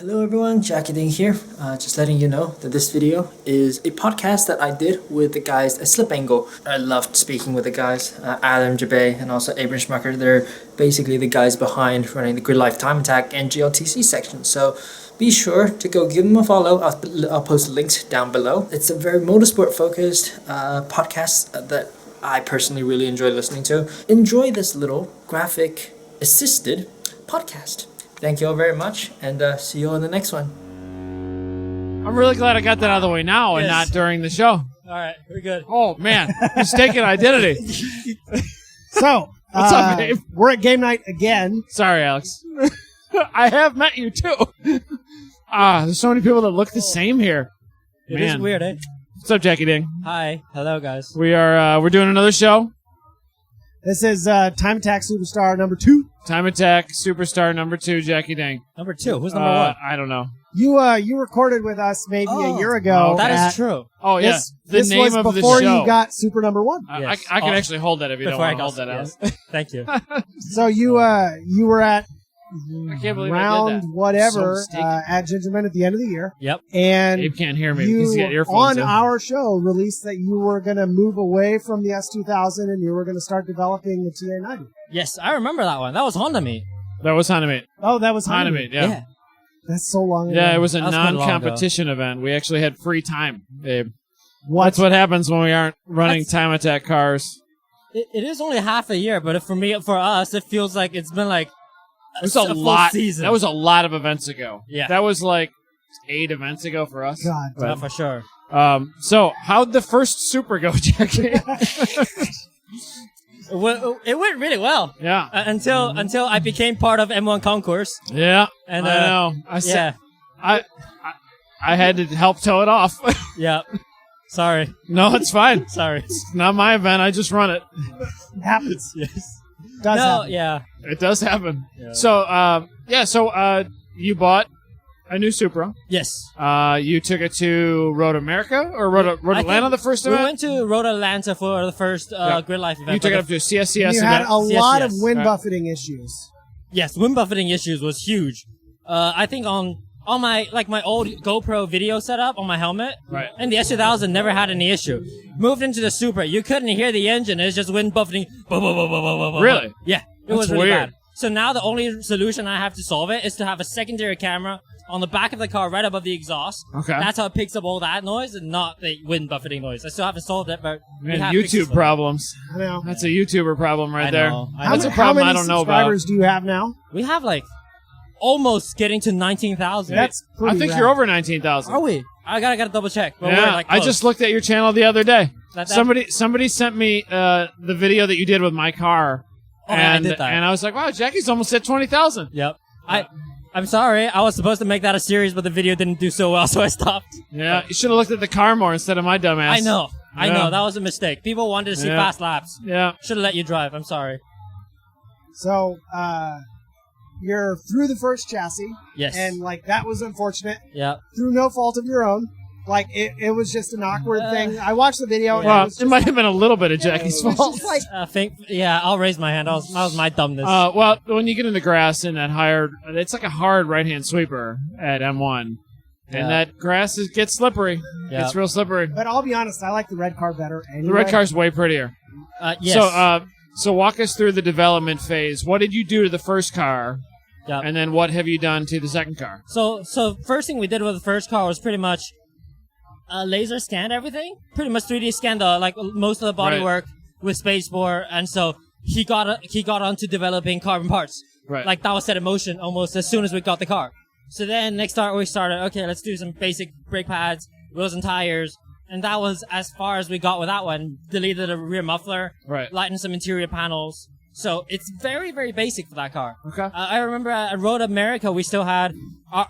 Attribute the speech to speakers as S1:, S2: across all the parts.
S1: Hello everyone, Jackie Ding here. Just letting you know that this video is a podcast that I did with the guys at SlipAngle. I loved speaking with the guys, Adam Jabay and also Abram Schmucker. They're basically the guys behind running the Grid Life Time Attack and GLTC section. So be sure to go give them a follow. I'll post links down below. It's a very motorsport focused podcast that I personally really enjoy listening to. Enjoy this little graphic assisted podcast. Thank you all very much, and see you all in the next one.
S2: I'm really glad I got that out of the way now and not during the show.
S3: All right, we're good.
S2: Oh, man. Mistaken identity.
S4: So,
S2: What's up, Dave?
S4: we're at game night again.
S2: Sorry, Alex. I have met you, too. There's so many people that look the same here.
S3: It is weird, eh?
S2: What's up, Jackie Ding?
S3: Hi. Hello, guys.
S2: We're doing another show.
S4: This is Time Attack Superstar number 2.
S2: Time Attack Superstar number 2, Jackie Ding.
S3: Number 2. Who's number 1?
S2: I don't know.
S4: You recorded with us maybe a year ago.
S3: That is true.
S2: Oh, yeah.
S4: This
S2: name
S4: was
S2: of the
S4: before
S2: show.
S4: you got Super number 1.
S3: Yes.
S2: I can actually hold that if you don't
S3: Before
S2: want to
S3: I
S2: hold
S3: got
S2: that out.
S3: yes. Thank you.
S4: So you were at
S2: I can't believe I
S4: round
S2: did that.
S4: whatever
S2: So mistaken.
S4: at Gingerman at the end of the year.
S3: Yep.
S4: And
S2: Abe can't hear me because he's got
S4: you,
S2: earphones
S4: on
S2: in.
S4: our show, released that you were going to move away from the S2000 and you were going to start developing the TA90.
S3: Yes, I remember that one. That was Honda Meet.
S2: That was Hanamate.
S4: Oh, that was
S2: Hanamate, yeah.
S4: That's so long ago.
S2: Yeah, it was a
S3: That was quite long
S2: non-competition event. We actually had free time, Babe.
S4: What?
S2: That's what happens when we aren't running Time Attack cars.
S3: It is only half a year, but for us, it feels like it's been like
S2: It was
S3: a
S2: a
S3: full
S2: lot.
S3: season.
S2: That was a lot of events ago.
S3: Yeah.
S2: That was like 8 events ago for us.
S4: God.
S3: Yeah, for sure.
S2: So how'd the first Supra go, Jackie?
S3: It went really well.
S2: Yeah.
S3: Until I became part of M1 Concourse.
S2: Yeah.
S3: And
S2: I know.
S3: yeah.
S2: I had to help tow it off.
S3: Yeah. Sorry.
S2: No, it's fine.
S3: Sorry.
S2: It's not my event. I just run it.
S4: It happens.
S3: Yes.
S4: Does
S3: No,
S4: happen.
S3: yeah.
S2: It does happen.
S3: Yeah.
S2: So, you bought a new Supra.
S3: Yes.
S2: You took it to Road America or Road
S3: I
S2: Atlanta
S3: think
S2: the first
S3: we
S2: event?
S3: went to Road Atlanta for the first Grid Life event.
S2: You took
S3: but
S2: it up to a CSCS
S4: You had
S2: event.
S4: a lot of
S3: yes.
S4: wind
S2: Right.
S4: buffeting issues.
S3: Yes, wind buffeting issues was huge. I think on my old GoPro video setup on my helmet,
S2: Right.
S3: and the S2000 never had any issue. Moved into the Supra, you couldn't hear the engine. It's just wind buffeting.
S2: Really?
S3: Yeah, it
S2: That's
S3: was really
S2: weird.
S3: bad. So now the only solution I have to solve it is to have a secondary camera on the back of the car right above the exhaust.
S2: Okay.
S3: That's how it picks up all that noise and not the wind buffeting noise. I still haven't solved it, but we
S2: Man,
S3: have fixes
S2: YouTube
S3: for it.
S2: problems.
S4: I know.
S2: That's a YouTuber problem right
S3: I
S2: there.
S3: know. I
S2: That's
S3: know.
S2: a problem
S4: How
S2: I
S4: many
S2: don't know about.
S4: subscribers do you have now?
S3: We have almost getting to 19,000.
S4: That's pretty
S2: I think
S4: rad.
S2: you're over 19,000.
S3: Are we? I gotta double check. But
S2: Yeah,
S3: we're
S2: I
S3: close.
S2: just looked at your channel the other day.
S3: That-
S2: Somebody sent me the video that you did with my car.
S3: Oh, yeah, I
S2: and,
S3: did that.
S2: And I was like, wow, Jackie's almost at 20,000.
S3: Yep. I'm sorry. I was supposed to make that a series, but the video didn't do so well, so I stopped.
S2: Yeah, you should have looked at the car more instead of my dumbass.
S3: I know. I
S2: Yeah.
S3: know. That was a mistake. People wanted to see
S2: Yeah.
S3: fast laps.
S2: Yeah.
S3: Should have let you drive. I'm sorry.
S4: So, you're through the first chassis.
S3: Yes.
S4: And, that was unfortunate.
S3: Yeah.
S4: Through no fault of your own. It was just an awkward thing. I watched the video. and
S2: Well,
S4: was
S2: it
S4: just
S2: might have been a little bit of Jackie's
S4: it was
S2: fault.
S4: just
S3: I'll raise my hand. That was my dumbness.
S2: Well, when you get in the grass in that it's like a hard right-hand sweeper at M1.
S3: Yeah.
S2: And that grass gets slippery.
S3: Yeah.
S2: It's real slippery.
S4: But I'll be honest, I like the red car better anyway.
S2: The red car's way prettier.
S3: yes.
S2: So walk us through the development phase. What did you do to the first car?
S3: Yep.
S2: And then what have you done to the second car?
S3: So first thing we did with the first car was pretty much laser scanned everything. Pretty much 3D scanned most of the bodywork with Spaceport, and so he got onto developing carbon parts.
S2: Right.
S3: That was set in motion almost as soon as we got the car. So then we started, okay, let's do some basic brake pads, wheels and tires, and that was as far as we got with that one. Deleted the rear muffler,
S2: Right.
S3: lightened some interior panels. So it's very, very basic for that car.
S2: Okay.
S3: I remember at Road America, we still had,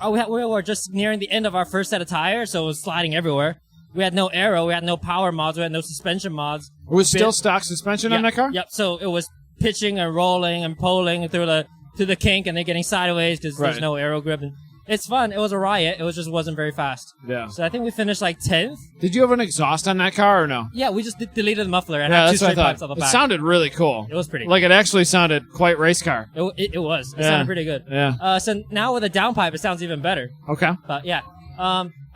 S3: we were just nearing the end of our first set of tires, so it was sliding everywhere. We had no aero, we had no power mods, we had no suspension mods.
S2: It was still stock suspension on that car?
S3: Yep, so it was pitching and rolling and poling through the kink and then getting sideways because
S2: Right.
S3: there's no aero grip. It's fun. It was a riot. It wasn't very fast.
S2: Yeah.
S3: So I think we finished like 10th.
S2: Did you have an exhaust on that car or no?
S3: Yeah, we just deleted the muffler and
S2: Yeah,
S3: had two
S2: that's what
S3: straight
S2: I
S3: pipes
S2: thought.
S3: on the back.
S2: It sounded really cool.
S3: It was pretty
S2: Like, it actually sounded quite race car.
S3: It was. It
S2: Yeah.
S3: sounded pretty good.
S2: Yeah.
S3: So now with a downpipe, it sounds even better.
S2: Okay.
S3: But yeah.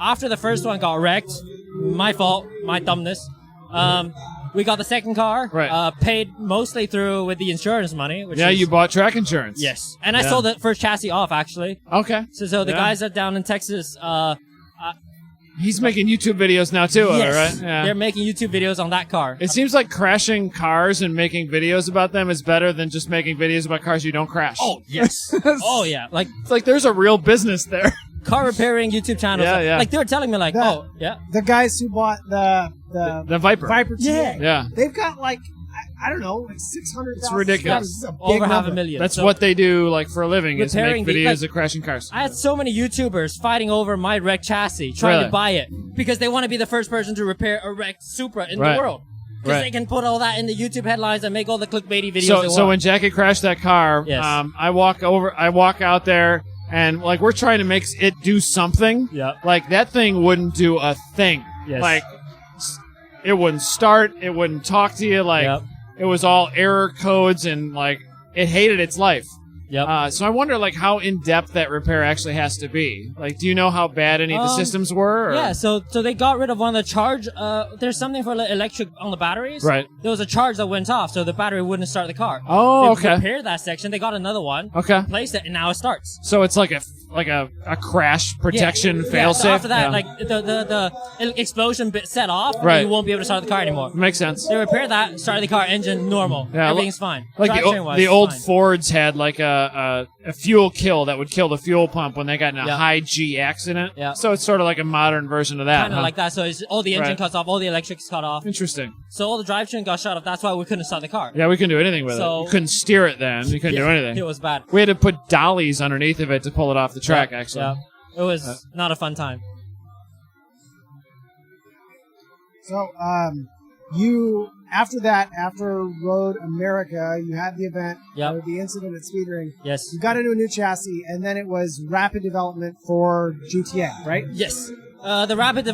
S3: After the first one got wrecked, my fault, my dumbness. We got the second car.
S2: Right.
S3: Paid mostly through with the insurance money. Which
S2: Yeah,
S3: is,
S2: you bought track insurance.
S3: Yes. And I
S2: Yeah.
S3: sold the first chassis off, actually.
S2: Okay.
S3: So the
S2: Yeah.
S3: guys that down in Texas,
S2: He's making YouTube videos now too,
S3: yes,
S2: right? Yeah.
S3: they're making YouTube videos on that car.
S2: It seems like crashing cars and making videos about them is better than just making videos about cars you don't crash.
S3: Oh, yes. Oh, yeah. Like,
S2: It's like there's a real business there.
S3: car repairing YouTube channels.
S2: Yeah, yeah.
S3: Like, they were telling me, like,
S4: That-
S3: oh, yeah.
S4: The guys who bought the
S2: The Viper.
S4: Viper TA,
S2: Yeah.
S4: they've got like I don't know, like 600,000.
S2: It's ridiculous.
S4: This is a big
S3: Over half a
S4: number.
S3: million.
S2: That's
S3: So
S2: what they do like for a living is make
S3: Repairing the-
S2: videos
S3: like-
S2: of crashing cars.
S3: I had so many YouTubers fighting over my wrecked chassis, trying
S2: Really?
S3: to buy it, because they want to be the first person to repair a wrecked Supra in
S2: Right.
S3: the world. Because
S2: Right.
S3: they can put all that in the YouTube headlines and make all the clickbaity videos
S2: So
S3: they
S2: so when
S3: want.
S2: Jackie crashed that car,
S3: Yes.
S2: I walk out there and like we're trying to make it do something.
S3: Yep.
S2: Like that thing wouldn't do a thing.
S3: Yes.
S2: Like it wouldn't start, it wouldn't talk to you, like
S3: Yep.
S2: it was all error codes and like it hated its life.
S3: Yep.
S2: So I wonder like how in depth that repair actually has to be. Like, do you know how bad any of the systems were? Or?
S3: Yeah, so they got rid of one of the charge. There's something for electric on the batteries.
S2: Right.
S3: There was a charge that went off, so the battery wouldn't start the car.
S2: Oh,
S3: They
S2: okay.
S3: repaired that section. They got another one.
S2: Okay.
S3: Replaced it, and now it starts.
S2: So it's like a crash protection
S3: Yeah,
S2: fail-safe.
S3: so after that,
S2: Yeah.
S3: like the explosion bit set off,
S2: Right.
S3: and you won't be able to start the car anymore.
S2: Makes sense.
S3: They repaired that, started the car, engine normal.
S2: Yeah,
S3: Everything's fine.
S2: Like
S3: Drivetrain-wise,
S2: the old
S3: fine.
S2: Fords had like a fuel kill that would kill the fuel pump when they got in a
S3: Yeah.
S2: high G accident.
S3: Yeah.
S2: So it's sort of like a modern version of that.
S3: Kind of
S2: huh?
S3: like that. So it's, all the engine
S2: Right.
S3: cuts off, all the electrics cut off.
S2: Interesting.
S3: So all the drivetrain got shut off. That's why we couldn't start the car.
S2: Yeah, we couldn't do anything with
S3: So-
S2: it. You couldn't steer it then. You couldn't do anything.
S3: It was bad.
S2: We had to put dollies underneath of it to pull it off the track,
S3: Yeah,
S2: actually.
S3: yeah. It was not a fun time.
S4: So, you after Road America, you had the event,
S3: Yep.
S4: or the incident at Speedring.
S3: Yes.
S4: You got into a new chassis, and then it was rapid development for GTA, right?
S3: Yes. The rapid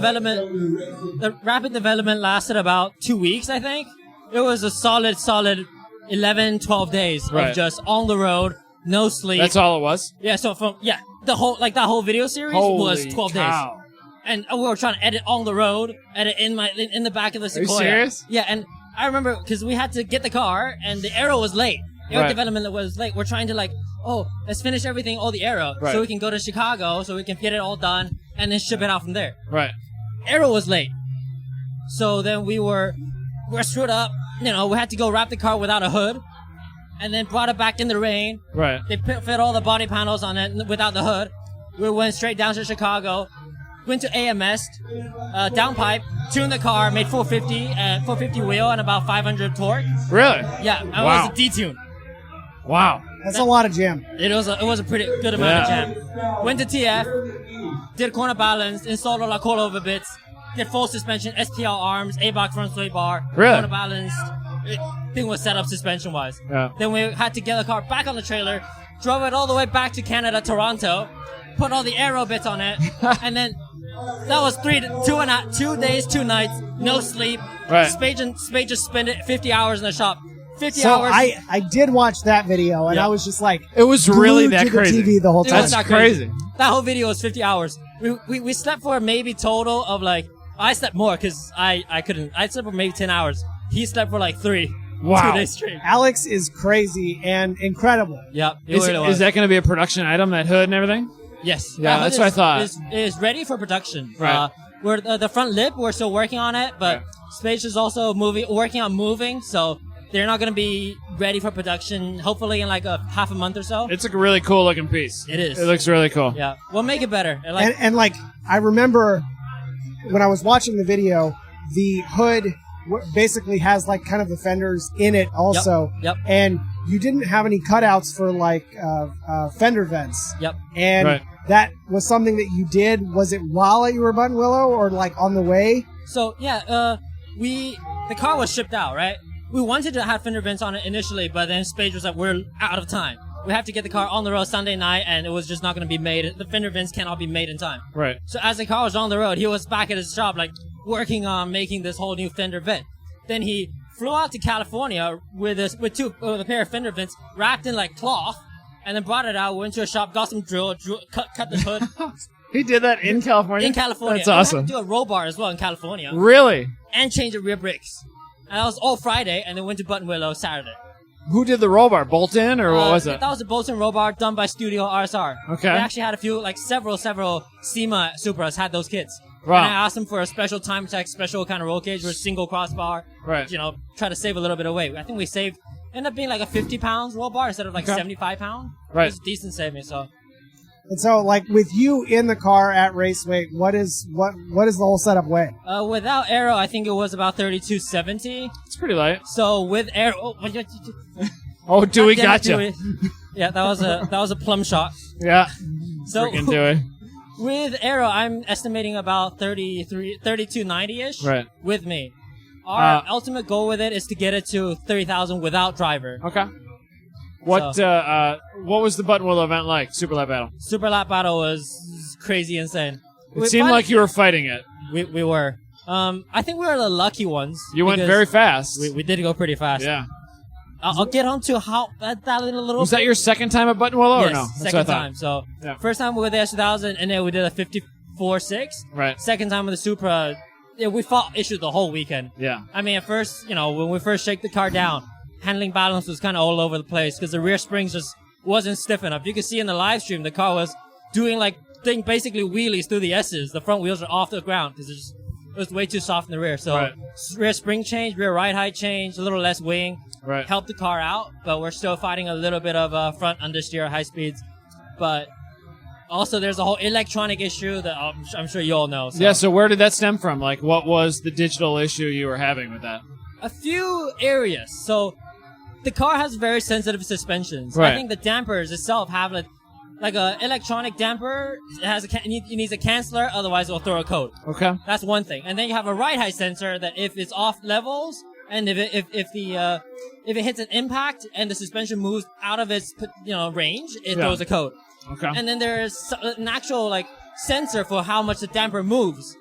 S3: development lasted about 2 weeks, I think. It was a solid 11, 12 days
S2: Right.
S3: of just on the road, no sleep.
S2: That's all it was?
S3: Yeah, so that whole video series was 12
S2: cow.
S3: days. And we were trying to edit on the road, edit in the back of the
S2: you
S3: Sequoia.
S2: serious?
S3: Yeah, and I remember because we had to get the car, and the Aero was late. Aero
S2: Right.
S3: development was late. We're trying to let's finish everything, all the Aero,
S2: Right.
S3: so we can go to Chicago, so we can get it all done, and then ship it out from there.
S2: Right.
S3: Aero was late, so then we're screwed up. You know, we had to go wrap the car without a hood, and then brought it back in the rain.
S2: Right.
S3: They fit all the body panels on it without the hood. We went straight down to Chicago, went to AMS, downpipe, tuned the car, made 450 wheel and about 500 torque.
S2: Really?
S3: Yeah, and
S2: Wow.
S3: it was a detune.
S2: Wow.
S4: That's a lot of jam.
S3: It was a pretty good amount of jam. Went to TF, did corner balance, installed all our coilover bits, did full suspension, SPL arms, A-box front sway bar,
S2: Really?
S3: corner balanced. Thing was set up suspension wise.
S2: Yeah.
S3: Then we had to get the car back on the trailer, drove it all the way back to Canada, Toronto, put all the aero bits on it, and then that was 2 days, 2 nights, no sleep.
S2: Right.
S3: Spade just spent it 50 hours in the shop. 50
S4: So
S3: hours.
S4: I did watch that video, and
S3: Yeah.
S4: I was just like,
S2: It was really
S4: glued
S2: that
S4: to the
S2: crazy.
S4: TV the whole
S3: It
S4: time.
S3: was
S2: That's
S3: not
S2: crazy.
S3: That whole video was 50 hours. We slept for maybe total of I slept more because I couldn't. I slept for maybe 10 hours. He slept for 3.
S2: Wow.
S3: 2 days straight.
S4: Alex is crazy and incredible.
S3: Yep. It
S2: Is,
S3: really was.
S2: is that going to be a production item, that hood and everything?
S3: Yes.
S2: Yeah,
S3: That
S2: that's
S3: hood
S2: what I thought.
S3: Is ready for production.
S2: Right.
S3: We're the front lip. We're still working on it, but
S2: Right.
S3: Space is also working on moving. So they're not going to be ready for production. Hopefully in a half a month or so.
S2: It's a really cool looking piece.
S3: It is.
S2: It looks really cool.
S3: Yeah. We'll make it better.
S4: And I remember when I was watching the video, the hood basically has kind of the fenders in it also.
S3: Yep.
S4: And you didn't have any cutouts for fender vents.
S3: Yep.
S4: And
S2: Right.
S4: that was something that you did. Was it while you were Button Willow or on the way?
S3: So yeah, the car was shipped out, right? We wanted to have fender vents on it initially, but then Spade was like, "We're out of time." we have to get the car on the road Sunday night, and it was just not going to be made. The fender vents cannot be made in time.
S2: Right.
S3: So as the car was on the road, he was back at his shop, like, working on making this whole new fender vent. Then he flew out to California with a pair of fender vents wrapped in, like, cloth, and then brought it out, went to a shop, got some drill cut the hood.
S2: He did that in California?
S3: In California.
S2: That's awesome.
S3: And we had to do a roll bar as well in California.
S2: Really?
S3: And change the rear brakes. And that was all Friday, and then went to Button Willow Saturday.
S2: Who did the roll bar? Bolt-in, or what was it?
S3: That was a Bolton roll bar done by Studio RSR.
S2: Okay.
S3: They actually had a few, like several SEMA Supras had those kits.
S2: Wow.
S3: And I asked them for a special time check, special kind of roll cage with single crossbar.
S2: Right.
S3: You know, try to save a little bit of weight. I think we ended up being like a 50 pounds roll bar instead of like 75 pound.
S2: Right.
S3: It's a decent saving, so.
S4: And so, like, with you in the car at race weight, what is the whole setup weigh?
S3: Without aero, I think it was about 3270.
S2: It's pretty light.
S3: So with aero,
S2: Oh, Dewey gotcha.
S3: Dewey. Yeah, that was a plum shot.
S2: Yeah.
S3: So
S2: Freaking Dewey.
S3: with aero, I'm estimating about 3290-ish.
S2: Right.
S3: With me. Our ultimate goal with it is to get it to 30,000 without driver.
S2: Okay. What was the Button Willow event like? Super Lap Battle.
S3: Super Lap Battle was crazy insane.
S2: It seemed like you were fighting it.
S3: We were. I think we were the lucky ones.
S2: You went very fast.
S3: We did go pretty fast.
S2: Yeah.
S3: I'll get on to how that in a little
S2: Was that your second time at Button Willow,
S3: yes,
S2: or no?
S3: Second time. So,
S2: yeah.
S3: First time with the S2000, and then we did a 54.6.
S2: Right.
S3: Second time with the Supra, yeah, we fought issues the whole weekend.
S2: Yeah.
S3: I mean, at first, when we first shake the car down, handling balance was kind of all over the place because the rear springs just wasn't stiff enough. You could see in the live stream, the car was doing basically wheelies through the S's. The front wheels are off the ground because it was way too soft in the rear. So
S2: right.
S3: Rear spring change, rear ride height change, a little less wing.
S2: Right.
S3: Helped the car out, but we're still fighting a little bit of front understeer at high speeds. But also there's a whole electronic issue that I'm sure you all know. So.
S2: Yeah, so where did that stem from? Like, what was the digital issue you were having with that?
S3: A few areas. So the car has very sensitive suspensions.
S2: Right.
S3: I think the dampers itself have like a electronic damper. It needs a canceller, otherwise it will throw a code.
S2: Okay.
S3: That's one thing. And then you have a ride height sensor that if it's off levels and if it hits an impact and the suspension moves out of its range, it throws a code.
S2: Okay.
S3: And then there's an actual sensor for how much the damper moves.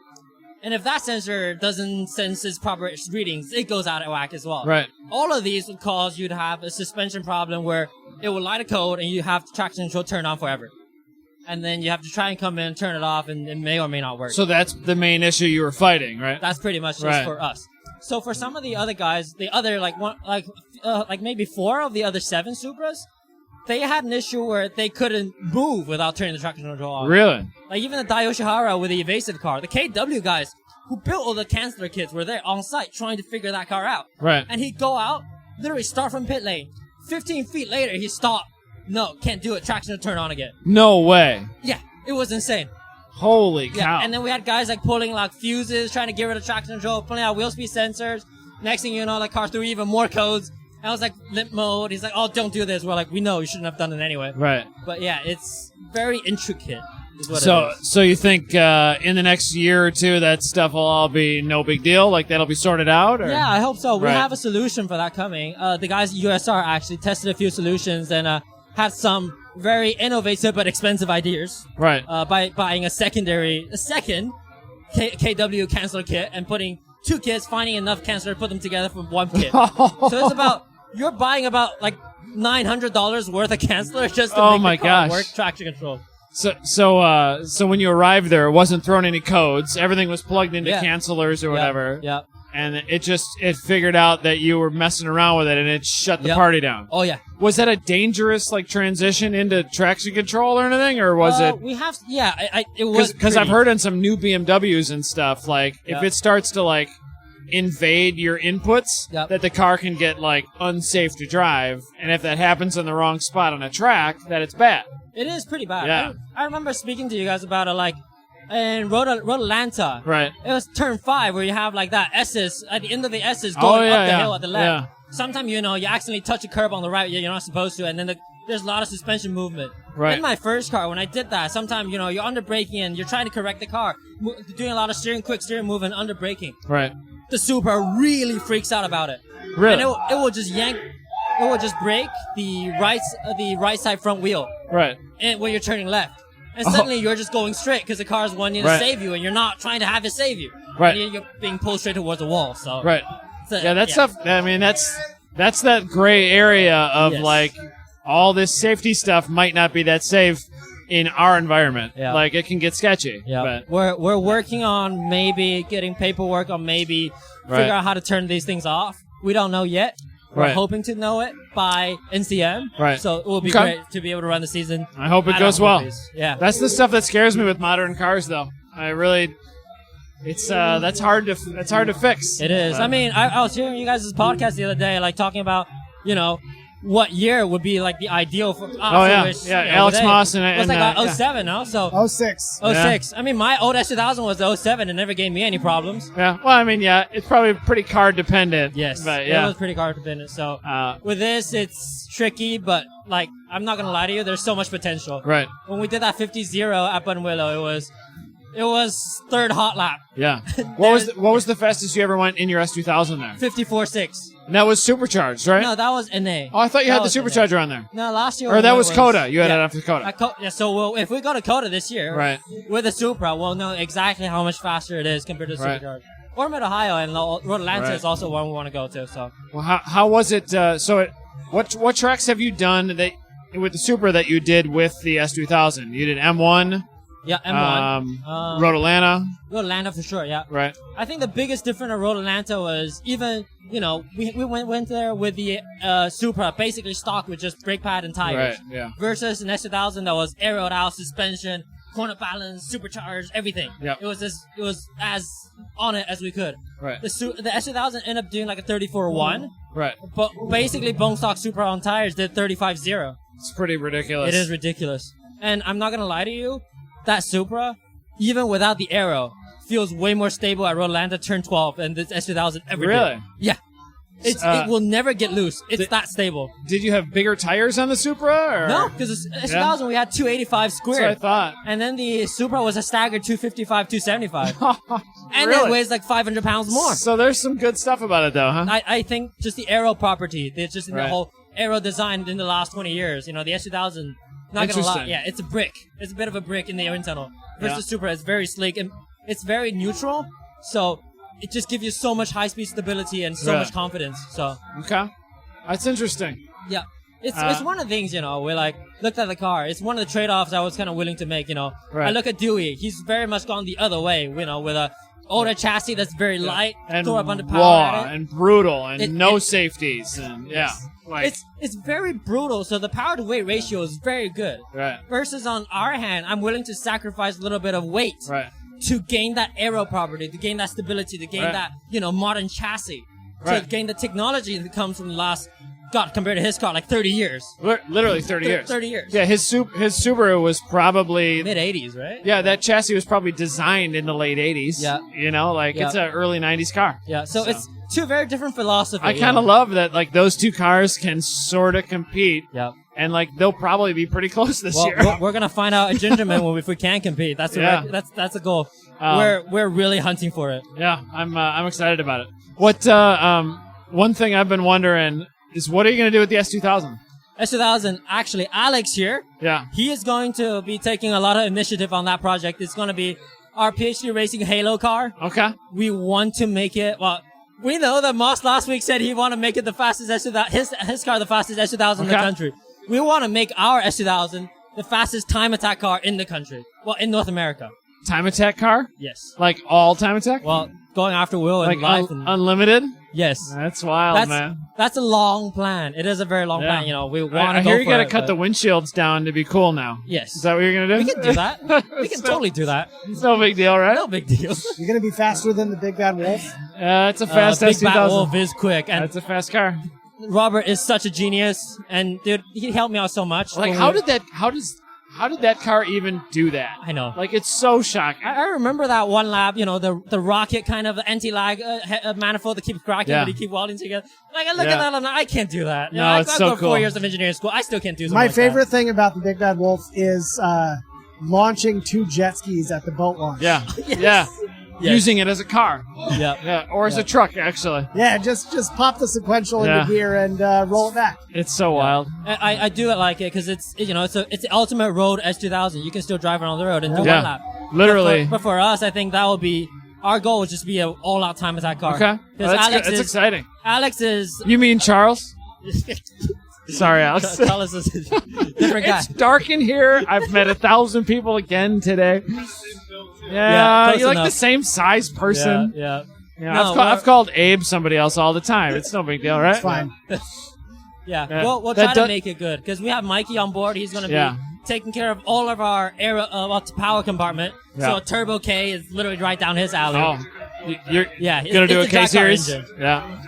S3: And if that sensor doesn't sense its proper readings, it goes out of whack as well.
S2: Right.
S3: All of these would cause you to have a suspension problem where it will light a code and you have traction control turned on forever. And then you have to try and come in, turn it off, and it may or may not work.
S2: So that's the main issue you were fighting, right?
S3: That's pretty much just for us. So for some of the other guys, the other maybe 4 of the other 7 Supras, they had an issue where they couldn't move without turning the traction control on.
S2: Really?
S3: Like even the Dayoshihara with the evasive car, the KW guys who built all the canceller kits were there on site trying to figure that car out.
S2: Right.
S3: And he'd go out, literally start from pit lane. 15 feet later, he stopped. No, can't do it. Traction to turn on again.
S2: No way.
S3: Yeah, it was insane.
S2: Holy cow.
S3: Yeah, and then we had guys pulling fuses, trying to get rid of traction control, pulling out wheel speed sensors. Next thing you know, the car threw even more codes. And I was limp mode. He's like, oh, don't do this. We're like, we know you shouldn't have done it anyway.
S2: Right.
S3: But yeah, it's very intricate. Is what
S2: So,
S3: it is.
S2: so you think in the next year or two that stuff will all be no big deal? Like that'll be sorted out? Or?
S3: Yeah, I hope so. We
S2: Right.
S3: have a solution for that coming. The guys at USR actually tested a few solutions and had some very innovative but expensive ideas.
S2: Right.
S3: By buying a second KW canceller kit and putting 2 kits, finding enough canceller to put them together for 1 kit. So you're buying about $900 worth of canceller just to make the car work traction control.
S2: So when you arrived there, it wasn't throwing any codes. Everything was plugged into cancellers or whatever.
S3: Yeah.
S2: And it figured out that you were messing around with it, and it shut the party down.
S3: Oh yeah.
S2: Was that a dangerous transition into traction control or anything, or was it?
S3: We have. Yeah, it was.
S2: Because I've heard on some new BMWs and stuff, if it starts to invade your inputs, that the car can get unsafe to drive, and if that happens in the wrong spot on a track, that it's bad.
S3: It is pretty bad.
S2: Yeah.
S3: I remember speaking to you guys about it, in Road Atlanta.
S2: Right.
S3: It was turn 5 where you have that S's at the end of the S's going up the hill at the left.
S2: Yeah.
S3: Sometimes you accidentally touch a curb on the right, you're not supposed to, and then there's a lot of suspension movement.
S2: Right.
S3: In my first car, when I did that, sometimes you're under braking and you're trying to correct the car, doing a lot of quick steering movement, under braking.
S2: Right.
S3: The Supra really freaks out about it.
S2: Really?
S3: And it will just yank it will just break the right side front wheel.
S2: Right.
S3: And when you're turning left. And suddenly you're just going straight because the car is wanting to save you, and you're not trying to have it save you.
S2: Right.
S3: And you're being pulled straight towards the wall. So
S2: right. Yeah, that stuff. I mean, that's that gray area of like all this safety stuff might not be that safe in our environment. Yeah. Like it can get sketchy.
S3: Yeah. But we're working on maybe getting paperwork on maybe figure out how to turn these things off. We don't know yet. We're hoping to know it by NCM. Right. So it will be great to be able to run the season.
S2: I hope it goes well.
S3: Yeah.
S2: That's the stuff that scares me with modern cars, though. That's hard to fix.
S3: It is. I mean, I was hearing you guys' podcast the other day, like talking about, what year would be like the ideal for
S2: Alex Moss and
S3: it was like 07, no? So
S4: 06.
S3: 06. I mean, my old S2000 was 07 and never gave me any problems.
S2: Yeah. Well, I mean, it's probably pretty car dependent.
S3: Yes.
S2: But,
S3: it was pretty car dependent. So with this, it's tricky, but like I'm not gonna lie to you, there's so much potential.
S2: Right.
S3: When we did that 50-0 at Bunwillow, it was third hot lap.
S2: Yeah. What was the fastest you ever went in your S2000 there?
S3: 54.6.
S2: And that was supercharged, right?
S3: No, that was NA.
S2: Oh, I thought you had the supercharger on there.
S3: No, last year.
S2: Or that was COTA. You had it after COTA.
S3: So if we go to COTA this year,
S2: right,
S3: with the Supra, we'll know exactly how much faster it is compared to the supercharger. Or Mid-Ohio, and Road Atlanta is also one we want to go to. So.
S2: Well, how was it? What tracks have you done with the Supra that you did with the S2000? You did M1.
S3: Yeah, M1.
S2: Road Atlanta.
S3: Road Atlanta for sure, yeah.
S2: Right.
S3: I think the biggest difference at Road Atlanta was even, we went there with the Supra, basically stock with just brake pad and tires.
S2: Right, yeah.
S3: Versus an S2000 that was aerial out, suspension, corner balance, supercharged, everything.
S2: Yep.
S3: It was as on it as we could.
S2: Right.
S3: The S2000 ended up doing like a 34.1.
S2: Right.
S3: But basically, bone stock Supra on tires did 35.0.
S2: It's pretty ridiculous.
S3: It is ridiculous. And I'm not going to lie to you, that Supra, even without the aero, feels way more stable at Road Atlanta turn 12 than this S2000 ever did.
S2: Really?
S3: Yeah. It will never get loose. It's that stable.
S2: Did you have bigger tires on the Supra? Or?
S3: No, because the S2000 we had 285 squared.
S2: That's what I thought.
S3: And then the Supra was a staggered 255, 275. And
S2: really?
S3: it weighs like 500 pounds more.
S2: So there's some good stuff about it, though, huh?
S3: I think just the aero property, it's just in the whole aero design in the last 20 years. The S2000... Not gonna lie, yeah, it's a brick. It's a bit of a brick in the wind tunnel. Versus Supra, it's very sleek and it's very neutral, so it just gives you so much high-speed stability and so much confidence. So
S2: okay, that's interesting.
S3: Yeah, it's one of the things we like looked at the car. It's one of the trade-offs I was kind of willing to make. Right. I look at Dewey. He's very much gone the other way. With a older chassis that's very light,
S2: and
S3: throw up under power
S2: raw
S3: at it.
S2: and brutal and no safeties and
S3: it's very brutal, so the power to weight ratio is very good.
S2: Right.
S3: Versus on our hand, I'm willing to sacrifice a little bit of weight to gain that aero property, to gain that stability, to gain that modern chassis, to gain the technology that comes from the last. God, compared to his car, like 30 years.
S2: Literally 30 years.
S3: 30 years.
S2: Yeah, his Subaru was probably...
S3: mid-'80s, right?
S2: Yeah, that chassis was probably designed in the late 80s. Yeah. It's an early 90s car.
S3: Yeah, so it's two very different philosophies.
S2: I kind of love that, those two cars can sort of compete.
S3: Yeah.
S2: And, they'll probably be pretty close this year.
S3: We're going to find out at Gingerman if we can compete. That's a goal. We're really hunting for it.
S2: Yeah, I'm excited about it. One thing I've been wondering... is what are you going to do with the S2000?
S3: S2000, actually, Alex here.
S2: Yeah.
S3: He is going to be taking a lot of initiative on that project. It's going to be our PhD Racing Halo car.
S2: Okay.
S3: We want to make it, we know that Moss last week said he want to make it the fastest S2000, his car the fastest S2000 in the country. We want to make our S2000 the fastest time attack car in the country. Well, in North America.
S2: Time attack car?
S3: Yes.
S2: Like all time attack?
S3: Well, going after Will and life.
S2: Unlimited?
S3: Yes.
S2: That's wild, man.
S3: That's a long plan. It is a very long plan. We want to go for it.
S2: I hear you got to cut the windshields down to be cool now.
S3: Yes.
S2: Is that what you're going to do?
S3: We can do that. We can totally do that.
S2: It's no big deal, right?
S3: No big deal.
S4: You're going to be faster than the Big Bad Wolf?
S2: It's a fast S2000.
S3: Big Bad Wolf is quick. And
S2: that's a fast car.
S3: Robert is such a genius. And, dude, he helped me out so much.
S2: How did that car even do that?
S3: I know.
S2: It's so shocking.
S3: I remember that one lap, the rocket kind of anti-lag manifold that keeps cracking when you keep welding together. I look at that and I can't do that.
S2: No, it's so
S3: I've
S2: cool.
S3: 4 years of engineering school. I still can't do something
S4: My
S3: like
S4: favorite
S3: that.
S4: thing about the Big Bad Wolf is launching 2 jet skis at the boat launch.
S2: Yeah.
S3: Yes.
S2: Yeah. using it as a car.
S3: Yeah.
S2: Or as a truck, actually.
S4: Yeah, just pop the sequential into gear and roll it back.
S2: It's so wild.
S3: I do like it because it's the ultimate road S2000. You can still drive around the road and do one lap.
S2: Literally.
S3: But for us, I think that will be our goal. Would just be an all-out time attack car.
S2: Okay, that's exciting.
S3: Alex is.
S2: You mean Charles? Sorry, Alex.
S3: Charles is a different guy.
S2: It's dark in here. I've met 1,000 people again today.
S3: Yeah,
S2: you're like
S3: enough.
S2: the same size person.
S3: Yeah.
S2: No, I've called Abe somebody else all the time. It's no big deal, right?
S4: It's fine.
S3: Yeah. We'll try to make it good because we have Mikey on board. He's going to be taking care of all of our power compartment.
S2: Yeah.
S3: So Turbo K is literally right down his alley.
S2: Oh, you're
S3: it's
S2: gonna do a
S3: the
S2: K
S3: Jack Car
S2: series?
S3: engine.
S2: Yeah.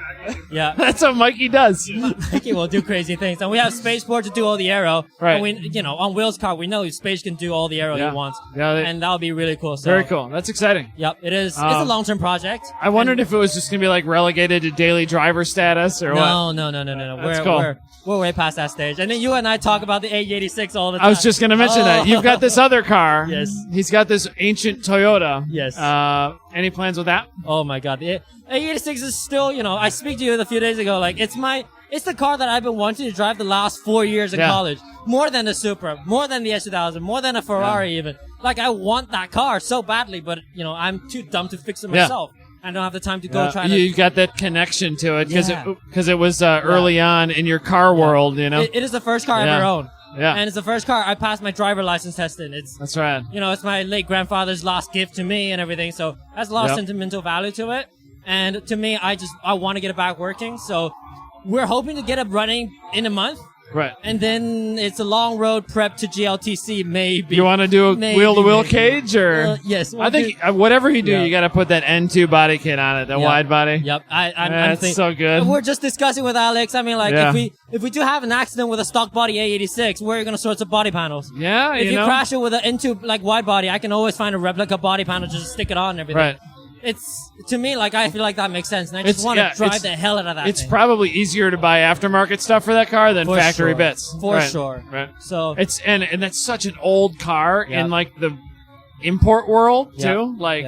S3: Yeah.
S2: That's what Mikey does.
S3: Mikey will do crazy things. And we have Spaceport to do all the aero.
S2: Right.
S3: And on Will's car, we know Space can do all the aero he wants.
S2: Yeah,
S3: and that'll be really cool. So,
S2: very cool. That's exciting.
S3: Yep, it is. It's a long-term project.
S2: I wondered if it was just going to be like relegated to daily driver status or what.
S3: No.
S2: That's cool.
S3: We're way past that stage. And then you and I talk about the 886 all the time.
S2: I was just going to mention that. You've got this other car.
S3: Yes.
S2: He's got this ancient Toyota.
S3: Yes.
S2: Any plans with that?
S3: Oh my God. The 886 is still, I speak to you a few days ago, like it's the car that I've been wanting to drive the last 4 years in college. More than the Supra, more than the S2000, more than a Ferrari even. Like I want that car so badly, but I'm too dumb to fix it myself. I don't have the time to go try to...
S2: You got that connection to it because it was early on in your car world,
S3: It is the first car I ever owned.
S2: Yeah.
S3: And it's the first car I passed my driver license testing.
S2: That's right.
S3: It's my late grandfather's last gift to me and everything, so that's a lot of sentimental value to it. And to me, I want to get it back working, so we're hoping to get it running in a month.
S2: Right.
S3: And then it's a long road prep to GLTC, maybe.
S2: You want to do a wheel-to-wheel cage, or?
S3: Yes.
S2: I think whatever you do, you got to put that N2 body kit on it, the wide body.
S3: Yep.
S2: I'm thinking, so good.
S3: We're just discussing with Alex. I mean, like, if we do have an accident with a stock body A86, where are you going to sort some body panels?
S2: Yeah,
S3: if you crash it with an N2 like wide body, I can always find a replica body panel, just stick it on and everything.
S2: Right.
S3: It's, to me, like, I feel like that makes sense, and I just want to drive the hell out of that
S2: It's
S3: thing.
S2: probably easier to buy aftermarket stuff for that car than factory bits.
S3: For sure.
S2: Right.
S3: So
S2: it's and that's such an old car in like the import world too. Like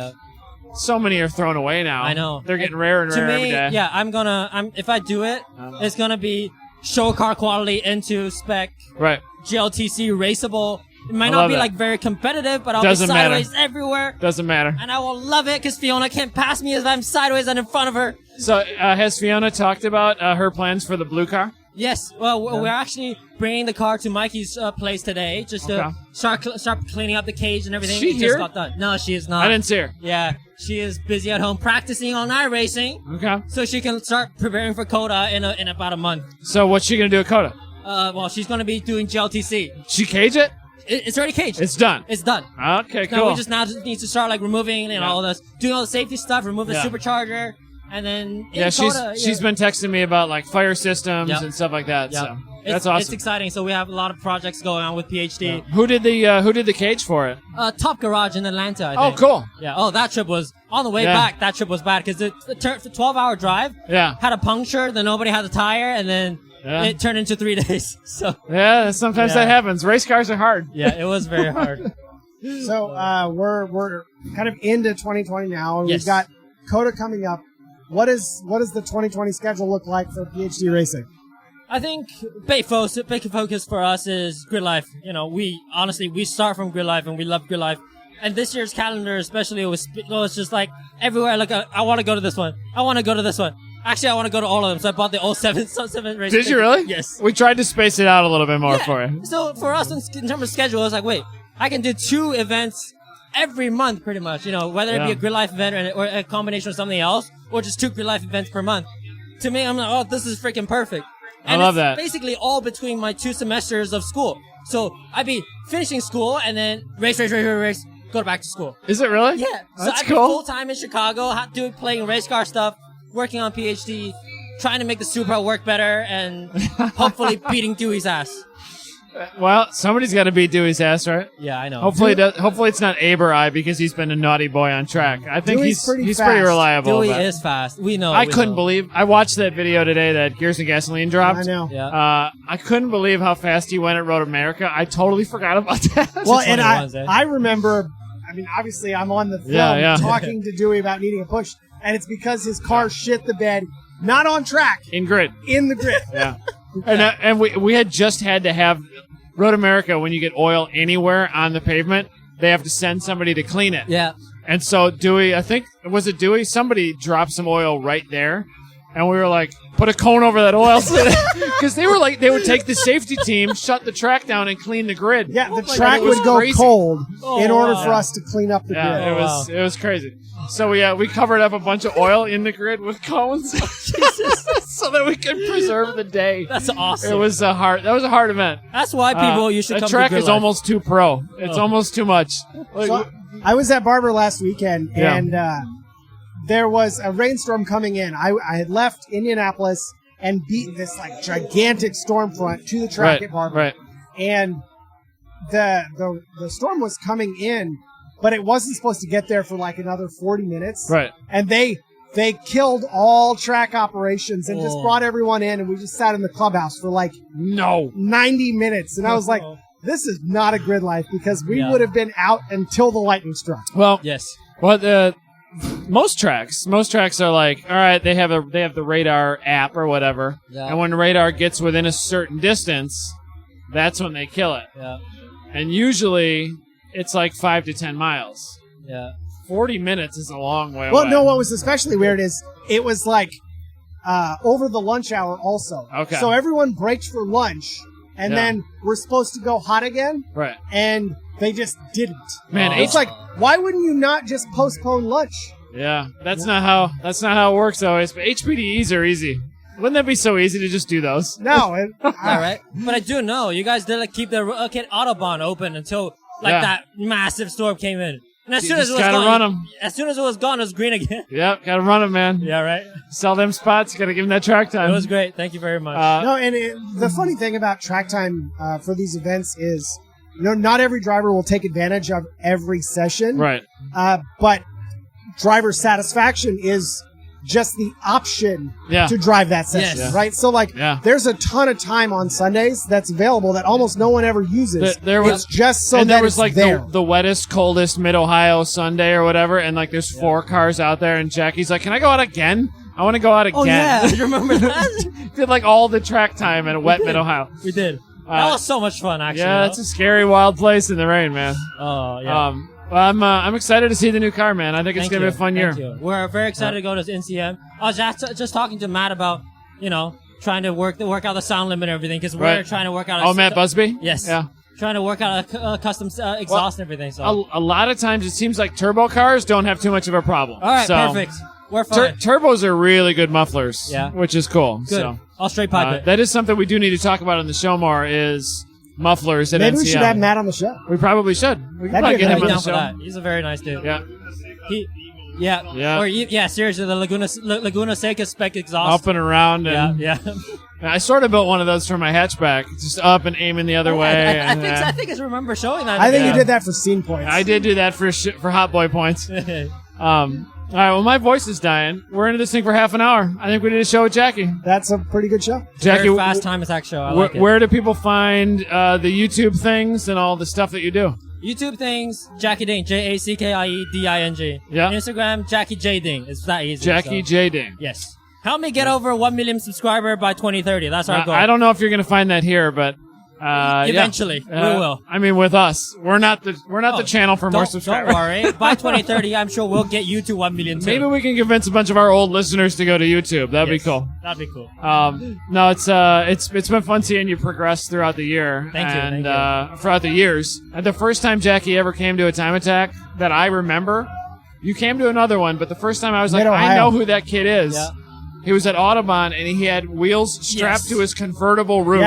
S2: so many are thrown away now.
S3: I know.
S2: They're getting rarer and rarer every day.
S3: Yeah, if I do it, it's gonna be show car quality into spec.
S2: Right.
S3: GLTC raceable. It might not be like very competitive, but I'll be sideways everywhere.
S2: Doesn't matter.
S3: And I will love it because Fiona can't pass me as I'm sideways and in front of her.
S2: So has Fiona talked about her plans for the blue car?
S3: Yes. Well, we're actually bringing the car to Mikey's place today just to start cleaning up the cage and everything.
S2: Is she here?
S3: Just got done. No, she is not.
S2: I didn't see her.
S3: Yeah. She is busy at home practicing on iRacing.
S2: Okay.
S3: So she can start preparing for COTA in about a month.
S2: So what's she going to do at COTA?
S3: Well, she's going to be doing GLTC.
S2: She cage it?
S3: It's already caged.
S2: It's done.
S3: It's done.
S2: Okay, cool.
S3: Now we just need to start like removing all this, doing all the safety stuff, remove the supercharger, and then
S2: she's been texting me about like fire systems and stuff like that. So that's awesome.
S3: It's exciting. So we have a lot of projects going on with PhD.
S2: Yeah. Who did the cage for it?
S3: Top Garage in Atlanta. I think.
S2: Oh, cool.
S3: Yeah. Oh, that trip was on the way back. That trip was bad because the 12-hour drive. Had a puncture. Then nobody had the tire, and then. Yeah. It turned into 3 days. So
S2: sometimes that happens. Race cars are hard.
S3: Yeah, it was very hard.
S4: So we're kind of into 2020 now, and we've got COTA coming up. What does the 2020 schedule look like for PhD Racing?
S3: I think big focus for us is grid life. We start from grid life and we love grid life. And this year's calendar, especially, was just like everywhere. Like I want to go to this one. I want to go to this one. Actually, I want to go to all of them, so I bought the all seven races.
S2: Did you really?
S3: Yes.
S2: We tried to space it out a little bit more for you.
S3: So for us, in terms of schedule, I was like, wait, I can do 2 events every month, pretty much. Whether it be a grid life event or a combination of something else, or just 2 grid life events per month. To me, I'm like, oh, this is freaking perfect. And
S2: I love that.
S3: Basically, all between my 2 semesters of school. So I'd be finishing school and then race, go back to school.
S2: Is it really?
S3: Yeah.
S2: That's
S3: so I'd be full time in Chicago, playing race car stuff. Working on PhD, trying to make the Supra work better, and hopefully beating Dewey's ass.
S2: Well, somebody's got to beat Dewey's ass, right?
S3: Yeah, I know.
S2: Hopefully it's not Abe or I because he's been a naughty boy on track. I think
S4: Dewey's
S2: he's
S4: fast.
S2: pretty reliable.
S3: Dewey is fast. We know.
S2: I couldn't believe. I watched that video today that Gears and Gasoline dropped.
S4: I know.
S3: Yeah.
S2: I couldn't believe how fast he went at Road America. I totally forgot about that.
S4: Well, and I remember I mean, obviously I'm on the film talking to Dewey about needing a push, and it's because his car shit the bed, not on track.
S2: In the grid.
S4: Yeah.
S2: And we had just had to have Road America, when you get oil anywhere on the pavement, they have to send somebody to clean it.
S3: Yeah.
S2: And so Dewey, I think, was it Dewey? Somebody dropped some oil right there. And we were like, put a cone over that oil. Because they were like, they would take the safety team, shut the track down, and clean the grid.
S4: Yeah, the track would go cold in order for us to clean up the grid.
S2: Yeah, it was crazy. So we covered up a bunch of oil in the grid with cones so that we could preserve the day.
S3: That's awesome.
S2: That was a hard event.
S3: That's why people you should come to
S2: the track
S3: Grid
S2: is
S3: Life.
S2: almost too pro. It's almost too much. Like,
S4: so I was at Barber last weekend, and there was a rainstorm coming in. I had left Indianapolis and beat this like gigantic storm front to the track at Barber.
S2: Right.
S4: And the storm was coming in, but it wasn't supposed to get there for like another 40 minutes.
S2: Right.
S4: And they killed all track operations and just brought everyone in, and we just sat in the clubhouse for like 90 minutes. And I was like, this is not a Grid Life, because we would have been out until the lightning struck.
S2: Well,
S3: yes.
S2: Well, most tracks are like, all right, they have the radar app or whatever, and when the radar gets within a certain distance, that's when they kill it.
S3: Yeah.
S2: And usually it's like 5 to 10 miles.
S3: Yeah.
S2: 40 minutes is a long way away.
S4: Well, no, what was especially weird is it was like over the lunch hour also.
S2: Okay.
S4: So everyone breaks for lunch, and then we're supposed to go hot again.
S2: Right.
S4: And they just didn't.
S2: Man,
S4: it's like, why wouldn't you not just postpone lunch?
S2: Yeah, that's not how it works always. But HPDEs are easy. Wouldn't that be so easy to just do those?
S4: No.
S3: All right. But I do know you guys did keep the Autobahn open until that massive storm came in. And as soon as it was gone,
S2: run them.
S3: As soon as it was gone, it was green again.
S2: Yep, gotta run them, man.
S3: Yeah, right.
S2: Sell them spots. Gotta give them that track time.
S3: It was great. Thank you very much.
S4: No, and the funny thing about track time for these events is, not every driver will take advantage of every session.
S2: Right.
S4: But driver satisfaction is just the option to drive that session, right? So, there's a ton of time on Sundays that's available that almost no one ever uses. It's just so that
S2: there was
S4: there.
S2: the wettest, coldest Mid-Ohio Sunday or whatever, and there's 4 cars out there, and Jackie's like, can I go out again? I want to go out again.
S3: Oh, yeah. You remember that?
S2: Did all the track time in a wet Mid-Ohio.
S3: We did. That was so much fun, actually.
S2: Yeah, it's a scary, wild place in the rain, man.
S3: Oh, yeah.
S2: I'm excited to see the new car, man. I think it's going to be a fun year.
S3: We're very excited to go to NCM. I was just talking to Matt about, trying to work out the sound limit and everything, because we're trying to work out
S2: Matt Busby?
S3: Yes.
S2: Yeah.
S3: Trying to work out a custom exhaust and everything. So
S2: a lot of times it seems like turbo cars don't have too much of a problem.
S3: All right, perfect. We're fine.
S2: Turbos are really good mufflers, which is cool.
S3: Good.
S2: So,
S3: I'll straight pipe it.
S2: That is something we do need to talk about on the show more, is mufflers at
S4: Maybe
S2: NCM.
S4: we should have Matt on the show.
S2: We probably should. We could probably get him on the show.
S3: He's a very nice dude.
S2: Yeah.
S3: Seriously, the Laguna Seca spec exhaust.
S2: Up and around. And I sort of built one of those for my hatchback, just up and aiming the other way.
S3: I think I remember showing that.
S4: I think you did that for scene points.
S2: I did do that for Hot Boy points. All right, well, my voice is dying. We're into this thing for half an hour. I think we need a show with Jackie.
S4: That's a pretty good show.
S2: Jackie,
S3: very fast time attack show. I like it.
S2: Where do people find the YouTube things and all the stuff that you do?
S3: YouTube things, Jackie Ding, JackieDing.
S2: Yeah.
S3: Instagram, Jackie J Ding. It's that easy.
S2: Jackie J Ding.
S3: Yes. Help me get over 1 million subscriber by 2030. That's our goal.
S2: I don't know if you're going to find that here, but
S3: eventually we will.
S2: I mean, with us, we're not the channel for more subscribers.
S3: Don't worry. By 2030, I'm sure we'll get you to 1 million too.
S2: Maybe we can convince a bunch of our old listeners to go to YouTube. That'd be cool.
S3: That'd be cool.
S2: No, it's been fun seeing you progress throughout the year.
S3: Thank you.
S2: Throughout the years. And the first time Jackie ever came to a time attack that I remember, you came to another one, but the first time I was like, I know who that kid is.
S3: Yeah.
S2: He was at Autobahn, and he had wheels strapped to his convertible roof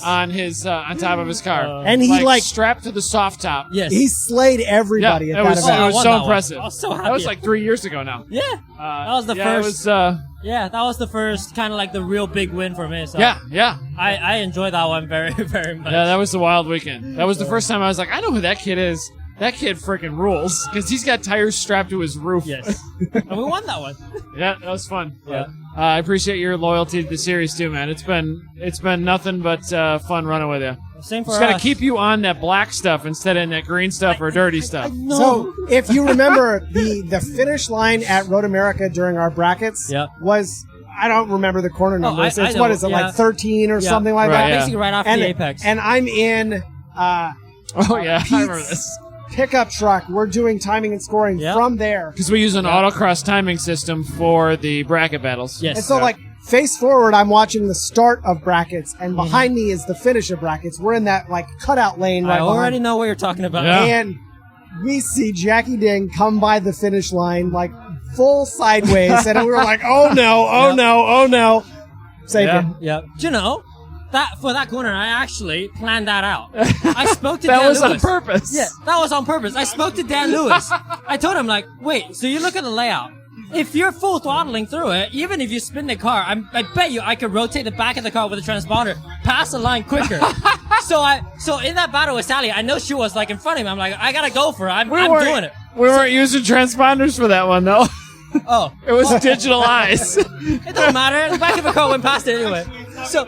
S2: on his on top of his car.
S4: And he
S2: strapped to the soft top.
S3: Yes.
S4: He slayed everybody at that event.
S2: It was so impressive.
S3: I was so happy.
S2: That was like 3 years ago now.
S3: Yeah. That was the first. That was the first kind of like the real big win for me. So
S2: yeah.
S3: I enjoyed that one very, very much.
S2: Yeah, that was the wild weekend. That was the first time I was like, I know who that kid is. That kid freaking rules, because he's got tires strapped to his roof.
S3: Yes. And we won that one.
S2: Yeah, that was fun.
S3: Yeah.
S2: I appreciate your loyalty to the series too, man. It's been nothing but fun running with you.
S3: Same for
S2: Just
S3: us.
S2: got to keep you on that black stuff instead of that green stuff or dirty stuff.
S4: So if you remember, the finish line at Road America during our brackets was, I don't remember the corner numbers.
S3: I
S4: It's,
S3: know,
S4: what is it, like 13 or something like that?
S3: Basically right after the apex.
S4: And I'm in
S2: I remember this.
S4: pickup truck. We're doing timing and scoring from there.
S2: Because we use an autocross timing system for the bracket battles.
S3: Yes.
S4: And so, like, face forward, I'm watching the start of brackets, and behind me is the finish of brackets. We're in that, like, cutout lane right
S3: I already know what you're talking about.
S2: Yeah.
S4: And we see Jackie Ding come by the finish line, like, full sideways, and we were like, oh, no, oh, no, oh, no. Save it.
S3: Yeah. Do you know, that for that corner, I actually planned that out. I spoke to Dan
S2: That was
S3: Lewis.
S2: on purpose.
S3: Yeah, that was on purpose. I spoke to Dan Lewis. I told him, like, wait, so you look at the layout. If you're full throttling through it, even if you spin the car, I bet you I could rotate the back of the car with a transponder, pass the line quicker. So in that battle with Sally, I know she was like in front of me. I'm like, I gotta go for it. I'm doing it.
S2: We weren't using transponders for that one, though.
S3: Oh.
S2: It was digital eyes.
S3: It doesn't matter. The back of the car went past it anyway. So,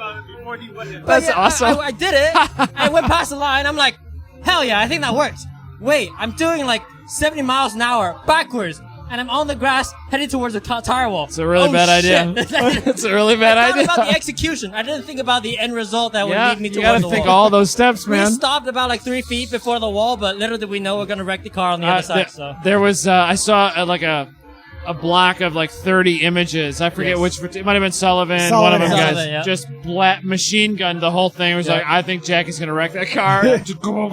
S2: That's awesome.
S3: I did it. I went past the line. I'm like, hell yeah, I think that worked. Wait, I'm doing like 70 miles an hour backwards, and I'm on the grass heading towards the tire wall.
S2: It's a really bad idea. It's a really bad idea.
S3: I thought about the execution. I didn't think about the end result that would lead me towards the wall.
S2: You gotta think all those steps, man.
S3: We stopped about like 3 feet before the wall, but little did we know we're gonna wreck the car on the other side. So
S2: There was, I saw like a block of like 30 images. I forget which. It might have been Sullivan. One of them guys just machine gunned the whole thing. It was like, I think Jackie's gonna wreck that car. Just go.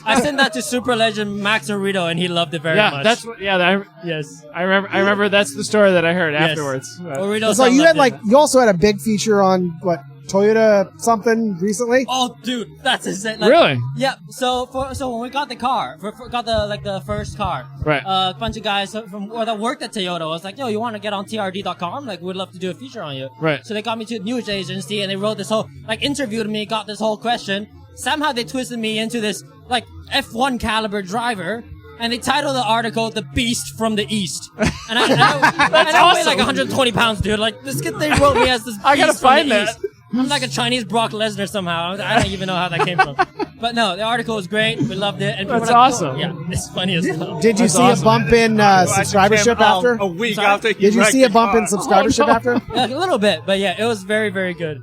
S3: I sent that to Super legend Max Orito, and he loved it very much.
S2: That's what. Yeah,
S3: yes.
S2: I remember. That's the story that I heard afterwards.
S3: Orito
S4: so you had you also had a big feature on what? Toyota something recently?
S3: Oh, dude, that's insane. Like,
S2: really?
S3: Yeah. So when we got the car, got the first car,
S2: right?
S3: A bunch of guys that worked at Toyota was like, "Yo, you want to get on TRD.com? Like, we'd love to do a feature on you."
S2: Right.
S3: So they got me to a news agency, and they wrote this whole interviewed me, got this whole question. Somehow they twisted me into this like F1 caliber driver. And they titled the article "The Beast from the East," and I weigh like 120 pounds, dude. Like they wrote me as this. Beast
S2: I gotta find that.
S3: East. I'm like a Chinese Brock Lesnar somehow. I don't even know how that came from. But no, the article was great. We loved it. And
S2: that's awesome.
S3: Yeah, it's funny as hell.
S4: Did you see a bump in subscribership after?
S5: A week after
S4: Did you see a bump in subscribership after?
S3: Yeah, a little bit, but yeah, it was very, very good.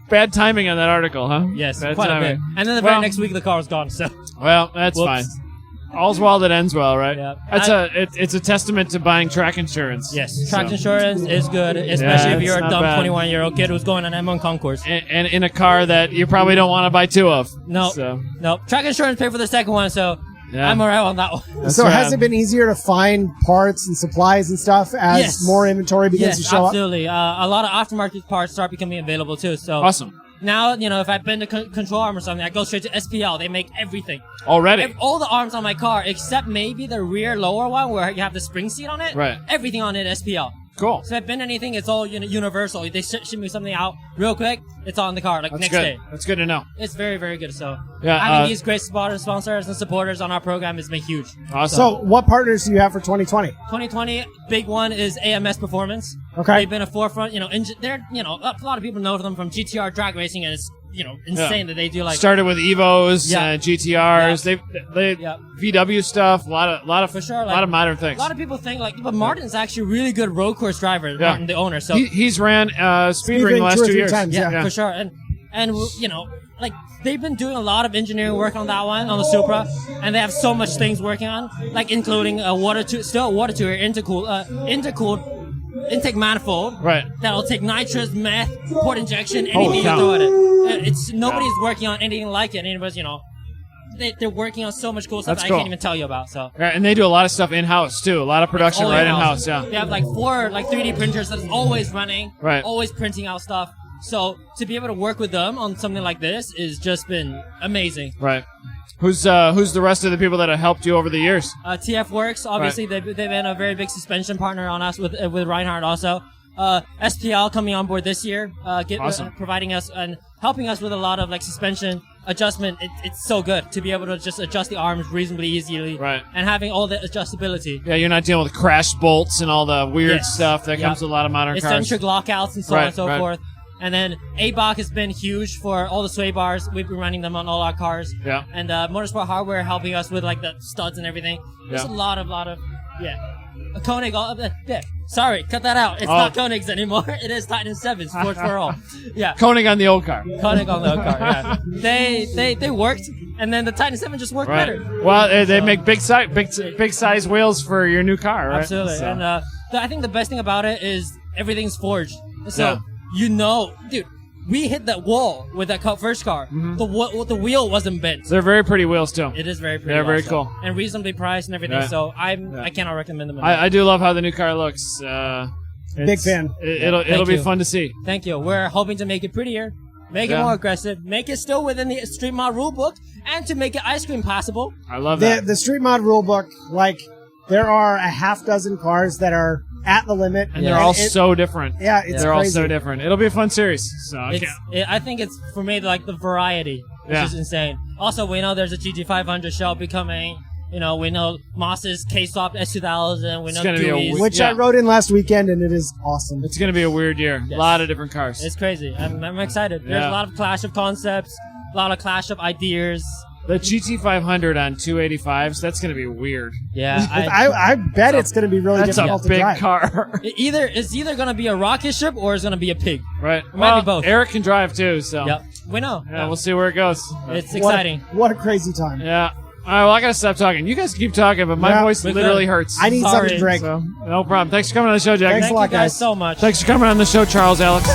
S2: Bad timing on that article, huh?
S3: Yes,
S2: bad
S3: quite
S2: timing.
S3: a bit. And then the very next week, the car was gone. So.
S2: Well, that's fine. All's well that ends well, right?
S3: Yeah.
S2: It's a testament to buying track insurance.
S3: Yes, track insurance is good, especially if you're a dumb 21-year-old kid who's going on M1 concourse.
S2: And in a car that you probably don't want to buy two of.
S3: No, no. Track insurance paid for the second one, so I'm all right on that one.
S4: So has it been easier to find parts and supplies and stuff as more inventory begins to show
S3: absolutely. A lot of aftermarket parts start becoming available too. So
S2: awesome.
S3: Now, if I've been to control arm or something, I go straight to SPL. They make everything.
S2: Already?
S3: All the arms on my car, except maybe the rear lower one where you have the spring seat on it.
S2: Right.
S3: Everything on it, SPL.
S2: Cool.
S3: So if I've been anything, it's all universal. They ship me something out real quick, it's on the car, like
S2: That's
S3: next
S2: good.
S3: day.
S2: That's good to know.
S3: It's very, very good. So
S2: having
S3: these great sponsors and supporters on our program has been huge.
S2: Awesome.
S4: So what partners do you have for 2020?
S3: 2020, big one is AMS Performance.
S4: Okay.
S3: They've been a forefront, they're, a lot of people know them from GTR drag racing, and it's insane that they do like
S2: started with Evos, GTRs. They VW stuff. A lot of
S3: for sure.
S2: A lot of modern things.
S3: A lot of people think but Martin's actually a really good road course driver. Martin, the owner. So
S2: he's ran Speed Ring the last 2 years.
S4: Times,
S3: for sure. And like they've been doing a lot of engineering work on that one on the Supra, and they have so much things working on, like including a water tour intercooled intake manifold,
S2: right?
S3: That'll take nitrous, meth, port injection, anything you throw at it. Nobody's working on anything like it. And anybody's, they're working on so much cool stuff that I can't even tell you about. So
S2: right, and they do a lot of stuff in house too. A lot of production right in house. Yeah,
S3: they have like 4 3D printers that's always running,
S2: right?
S3: Always printing out stuff. So to be able to work with them on something like this has just been amazing.
S2: Right. Who's the rest of the people that have helped you over the years?
S3: TF Works, obviously, they've been a very big suspension partner on us with Reinhardt also. SPL coming on board this year,
S2: awesome.
S3: Providing us and helping us with a lot of like suspension adjustment. It's so good to be able to just adjust the arms reasonably easily,
S2: right? And
S3: having all the adjustability.
S2: Yeah, you're not dealing with crash bolts and all the weird stuff that comes with a lot of modern cars.
S3: Eccentric lockouts and so on and so forth. And then ABOC has been huge for all the sway bars. We've been running them on all our cars.
S2: Yeah.
S3: And Motorsport Hardware helping us with like the studs and everything. There's a lot of a Koenig. Sorry, cut that out. It's not Koenig's anymore. It is Titan 7 Sports for All. Yeah.
S2: Koenig on the old car.
S3: Koenig on the old car. Yeah. They worked, and then the Titan 7 just worked better.
S2: Well, they make big size wheels for your new car, right?
S3: Absolutely.
S2: So.
S3: And I think the best thing about it is everything's forged. So dude, we hit that wall with that first car. Mm-hmm. The wheel wasn't bent.
S2: They're very pretty wheels too.
S3: It is very pretty.
S2: They're very cool
S3: and reasonably priced and everything. Yeah. So I cannot recommend them.
S2: I do love how the new car looks.
S4: Big fan.
S2: It'll be fun to see.
S3: Thank you. We're hoping to make it prettier, make it more aggressive, make it still within the Street Mod rulebook, and to make it ice cream passable.
S2: I love that.
S4: The Street Mod rulebook, like there are a half dozen cars that are at the limit,
S2: and they're all so different.
S4: Yeah, they're
S2: all so different. It'll be a fun series. So
S3: I think it's for me like the variety, which is insane. Also, we know there's a GT500 Shelby coming. You know, we know Moss's K-Swap S2000. We know Dewey's.
S4: Which I rode in last weekend, and it is awesome.
S2: It's going to be a weird year.
S3: Yes.
S2: A lot of different cars.
S3: It's crazy. I'm excited. There's a lot of clash of concepts, a lot of clash of ideas.
S2: The GT500 on 285s, that's going to be weird.
S3: Yeah.
S4: I bet it's going to be really difficult to drive.
S2: That's a big car.
S3: It's either going to be a rocket ship or it's going to be a pig.
S2: Right.
S3: It might be both.
S2: Eric can drive too, so.
S3: Yep. We know.
S2: Yeah, we'll see where it goes.
S3: It's exciting.
S4: What a crazy time.
S2: Yeah. All right, well, I got to stop talking. You guys keep talking, but my voice literally hurts.
S4: I need something to drink.
S2: So, no problem. Thanks for coming on the show, Jack.
S4: Thanks a lot,
S3: guys. So much.
S2: Thanks for coming on the show, Charles Alex.